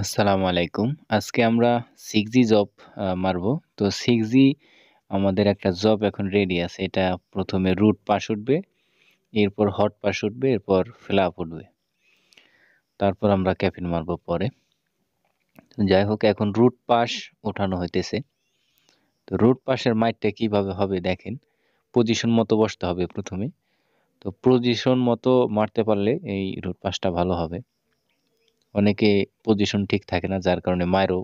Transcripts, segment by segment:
আসসালামু আলাইকুম। আজকে আমরা 6G জব মারবো। তো 6G আমাদের একটা জব এখন রেডি আছে। এটা প্রথমে রুট পাস উঠবে, এরপর হট পাস উঠবে, এরপর ফ্ল্যাপ উঠবে। তারপর আমরা ক্যাফিন মারবো পরে। যাই হোক এখন রুট পাস ওঠানো হইতেছে। তো রুট পাসের মাইরটা কিভাবে হবে দেখেন। পজিশন মতো বসতে হবে প্রথমে। তো পজিশন মতো মারতে পারলে এই রুট পাসটা ভালো হবে। অনেকে পজিশন ঠিক থাকে না যার কারণে মাইরও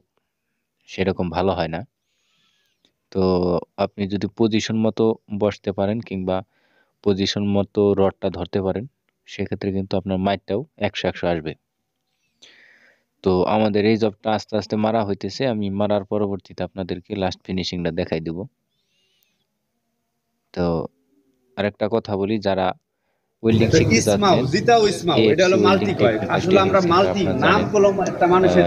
সেরকম ভালো হয় না। তো আপনি যদি পজিশন মতো বসতে পারেন কিংবা পজিশন মতো রডটা ধরতে পারেন সেক্ষেত্রে কিন্তু আপনার মাইরটাও 100-100 আসবে। তো আমাদের এই জবটা আস্তে আস্তে মারা হইতেছে। আমি মারার পরবর্তীতে আপনাদেরকে লাস্ট ফিনিশিংটা দেখাই দিব। তো আরেকটা কথা বলি, যারা ওয়েল্ডিং শিখতে ইসমাও যাচ্ছেন, জিতাও ইসমাও এটা এএফসি হলো ওয়েল্ডিং মাল্টি কয়। টেকনিক্যাল আসলে ট্রেনিং আমরা সেন্টার মাল্টি আপনারা নাম জানেন, কলম একটা মানুষের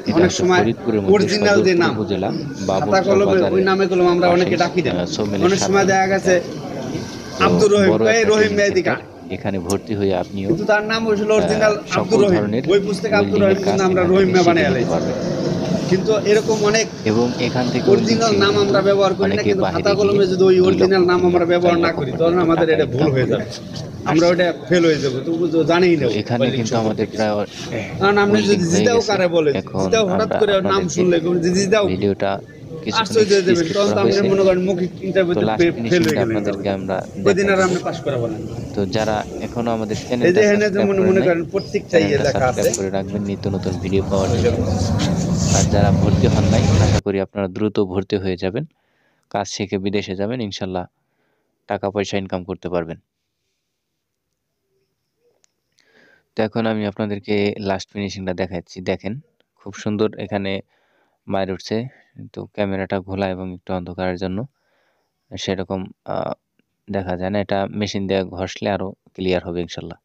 এটা অনেক হচ্ছে সময় ফরিদপুরের মধ্যে অরিজিনাল যে সদরপুর নাম উপজেলা খাতা বাবুরচর কলমে ওই বাজারের নামে কলম আমরা অনেকে পাশেই ডাকি দেন। সোমেলের অনেক সময় সাথেই দেখা এটা। গেছে তো আব্দুর রহিম বড় কয় একটা রহিম ট্রেনিং মেহেদি সেন্টার। কার, এখানে ভর্তি হয়ে আপনিও কিন্তু তার নাম হয়েছিল অরিজিনাল সকল আব্দুর রহিম। ধরনের বই পুস্তকে আব্দুর ওয়েল্ডিং রহিম এর কাজ কিন্তু আমরা এখান রহিম থেকে মে শিখে বানিয়ে নিতে আলাইছি। পারবেন। কিন্তু এরকম অনেক এবং এখান থেকে ওয়েল্ডিং অরিজিনাল শিখে নাম কিন্তু আমরা ব্যবহার করি না, অনেকে কিন্তু খাতা বাহিরে গিয়ে কলমে যদি ওই 2 লক্ষ, অরিজিনাল নাম 3 আমরা লক্ষ, 4 ব্যবহার না লক্ষ করি তখন পর্যন্ত আমাদের টাকা এটা ভুল ইনকাম হয়ে করে যাবে, আমরা আসছে। ওটা ফেল হয়ে যাবো। তবু তো জানিই তো না এখানে ওয়েল্ডিং কিন্তু সম্পর্কে আমাদের কিছু। প্রায় কারণ আপনি ওয়েল্ডিং যদি হয়ে জিদাও গেছে। কারে বলে, এখন জিদাও হঠাৎ আমরা করে ওর নাম আপনাদেরকে শুনলে যে জিদাও কি ভিডিওটা কিছুক্ষণ আশ্চর্য হয়ে যাবেন, স্কিপ তখন করা তো আপনি হয়েছে। মনে করেন মৌখিক তো ইন্টারভিউতে লাস্ট ফেল হয়ে ফিনিশিংটা গেলেন যাবো, আপনাদেরকে আমরা ওই দিন দেখাই আর দিব। আপনি পাশ করা বলেন। তো যারা এখনো আমাদের এই যে চ্যানেলটা এখানে সাবস্ক্রাইব যেমন করেন মনে নাই, করেন প্রত্যেকটা ইয়ে চ্যানেলটা লেখা সাবস্ক্রাইব আছে। করে রাখবেন নিত্য নতুন ভিডিও পাওয়ার জন্য। আর যারা ভর্তি হন নাই, আশা করি আপনারা দ্রুত ভর্তি হয়ে যাবেন। কাজ শিখে বিদেশে যাবেন, ইনশাল্লাহ টাকা পয়সা ইনকাম করতে পারবেন। তো এখন আমি আপনাদেরকে লাস্ট ফিনিশিংটা দেখাচ্ছি। দেখেন খুব সুন্দর এখানে মাইর উঠছে। তো ক্যামেরাটা ঘোলা এবং একটু অন্ধকারের জন্য সেরকম দেখা যায় না। এটা মেশিন দিয়ে ঘষলে আরো ক্লিয়ার হবে ইনশাল্লাহ।